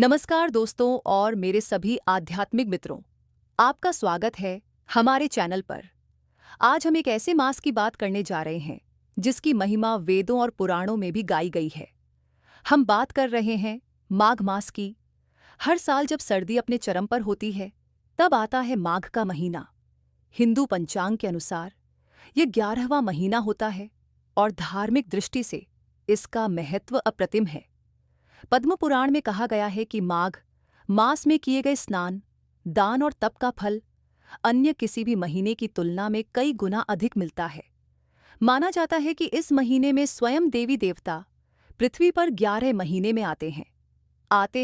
नमस्कार दोस्तों और मेरे सभी आध्यात्मिक मित्रों, आपका स्वागत है हमारे चैनल पर। आज हम एक ऐसे मास की बात करने जा रहे हैं जिसकी महिमा वेदों और पुराणों में भी गाई गई है। हम बात कर रहे हैं माघ मास की। हर साल जब सर्दी अपने चरम पर होती है तब आता है माघ का महीना। हिंदू पंचांग के अनुसार ये 11वां महीना होता है और धार्मिक दृष्टि से इसका महत्व अप्रतिम है। पद्म पुराण में कहा गया है कि माघ मास में किए गए स्नान, दान और तप का फल अन्य किसी भी महीने की तुलना में कई गुना अधिक मिलता है। माना जाता है कि इस महीने में स्वयं देवी देवता पृथ्वी पर 11 महीने में आते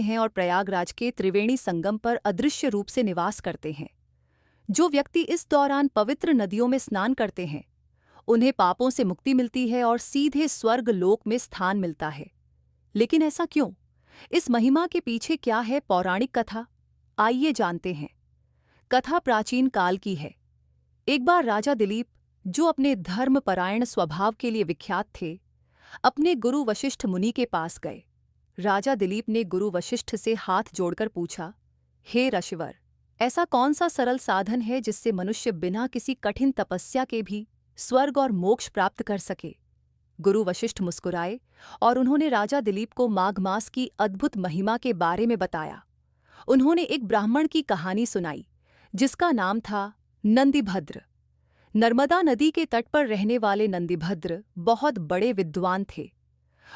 हैं और प्रयागराज के त्रिवेणी संगम पर अदृश्य रूप से निवास करते हैं। जो व्यक्ति इस दौरान पवित्र नदियों में स्नान करते हैं उन्हें पापों से मुक्ति मिलती है और सीधे स्वर्ग लोक में स्थान मिलता है। लेकिन ऐसा क्यों? इस महिमा के पीछे क्या है पौराणिक कथा? आइए जानते हैं। कथा प्राचीन काल की है। एक बार राजा दिलीप, जो अपने धर्मपरायण स्वभाव के लिए विख्यात थे, अपने गुरु वशिष्ठ मुनि के पास गए। राजा दिलीप ने गुरु वशिष्ठ से हाथ जोड़कर पूछा, हे ऋषिवर, ऐसा कौन सा सरल साधन है जिससे मनुष्य बिना किसी कठिन तपस्या के भी स्वर्ग और मोक्ष प्राप्त कर सके? गुरु वशिष्ठ मुस्कुराए और उन्होंने राजा दिलीप को माघ मास की अद्भुत महिमा के बारे में बताया। उन्होंने एक ब्राह्मण की कहानी सुनाई जिसका नाम था नंदिभद्र। नर्मदा नदी के तट पर रहने वाले नंदिभद्र बहुत बड़े विद्वान थे।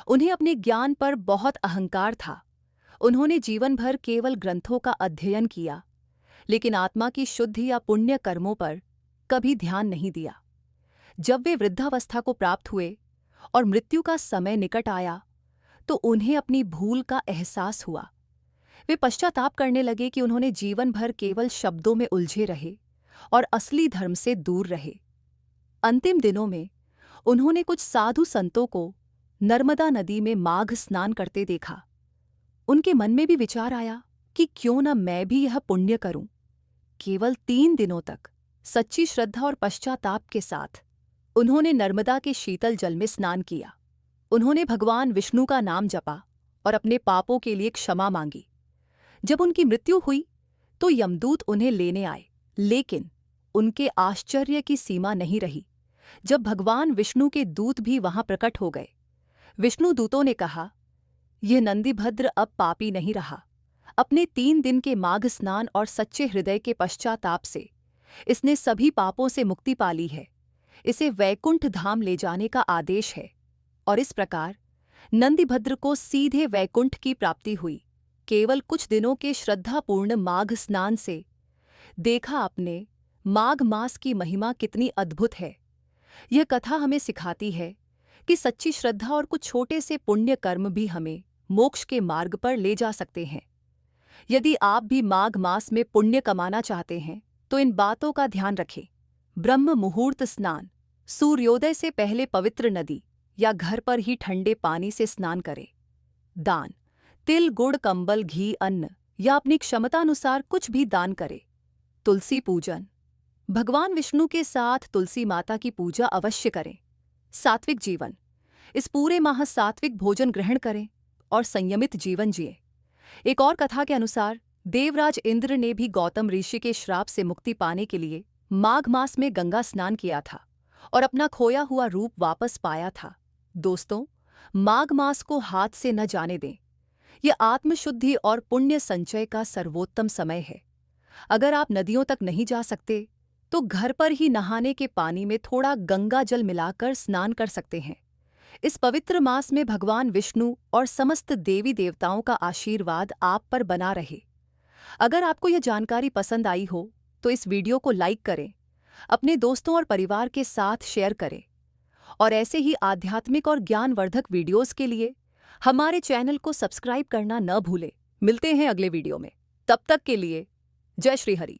उन्हें अपने ज्ञान पर बहुत अहंकार था। उन्होंने जीवन भर केवल ग्रंथों का अध्ययन किया, लेकिन आत्मा की शुद्धि या पुण्य कर्मों पर कभी ध्यान नहीं दिया। जब वे वृद्धावस्था को प्राप्त हुए और मृत्यु का समय निकट आया तो उन्हें अपनी भूल का एहसास हुआ। वे पश्चाताप करने लगे कि उन्होंने जीवन भर केवल शब्दों में उलझे रहे और असली धर्म से दूर रहे। अंतिम दिनों में उन्होंने कुछ साधु संतों को नर्मदा नदी में माघ स्नान करते देखा। उनके मन में भी विचार आया कि क्यों न मैं भी यह पुण्य करूं। केवल 3 दिनों तक सच्ची श्रद्धा और पश्चाताप के साथ उन्होंने नर्मदा के शीतल जल में स्नान किया। उन्होंने भगवान विष्णु का नाम जपा और अपने पापों के लिए क्षमा मांगी। जब उनकी मृत्यु हुई तो यमदूत उन्हें लेने आए, लेकिन उनके आश्चर्य की सीमा नहीं रही जब भगवान विष्णु के दूत भी वहां प्रकट हो गए। विष्णु दूतों ने कहा, यह नंदिभद्र अब पापी नहीं रहा। अपने 3 दिन के माघ स्नान और सच्चे हृदय के पश्चाताप से इसने सभी पापों से मुक्ति पा ली है। इसे वैकुंठ धाम ले जाने का आदेश है। और इस प्रकार नंदिभद्र को सीधे वैकुंठ की प्राप्ति हुई, केवल कुछ दिनों के श्रद्धापूर्ण माघ स्नान से। देखा आपने माघ मास की महिमा कितनी अद्भुत है। यह कथा हमें सिखाती है कि सच्ची श्रद्धा और कुछ छोटे से पुण्य कर्म भी हमें मोक्ष के मार्ग पर ले जा सकते हैं। यदि आप भी माघ मास में पुण्य कमाना चाहते हैं तो इन बातों का ध्यान रखें। ब्रह्म मुहूर्त स्नान, सूर्योदय से पहले पवित्र नदी या घर पर ही ठंडे पानी से स्नान करें। दान, तिल गुड़ कंबल घी अन्न या अपनी क्षमतानुसार कुछ भी दान करें। तुलसी पूजन, भगवान विष्णु के साथ तुलसी माता की पूजा अवश्य करें। सात्विक जीवन, इस पूरे माह सात्विक भोजन ग्रहण करें और संयमित जीवन जिए। एक और कथा के अनुसार देवराज इंद्र ने भी गौतम ऋषि के श्राप से मुक्ति पाने के लिए माघ मास में गंगा स्नान किया था और अपना खोया हुआ रूप वापस पाया था। दोस्तों, माघ मास को हाथ से न जाने दें। यह आत्मशुद्धि और पुण्य संचय का सर्वोत्तम समय है। अगर आप नदियों तक नहीं जा सकते तो घर पर ही नहाने के पानी में थोड़ा गंगा जल मिलाकर स्नान कर सकते हैं। इस पवित्र मास में भगवान विष्णु और समस्त देवी देवताओं का आशीर्वाद आप पर बना रहे। अगर आपको यह जानकारी पसंद आई हो तो इस वीडियो को लाइक करें, अपने दोस्तों और परिवार के साथ शेयर करें और ऐसे ही आध्यात्मिक और ज्ञानवर्धक वीडियोस के लिए हमारे चैनल को सब्सक्राइब करना न भूलें। मिलते हैं अगले वीडियो में। तब तक के लिए जय श्री हरि।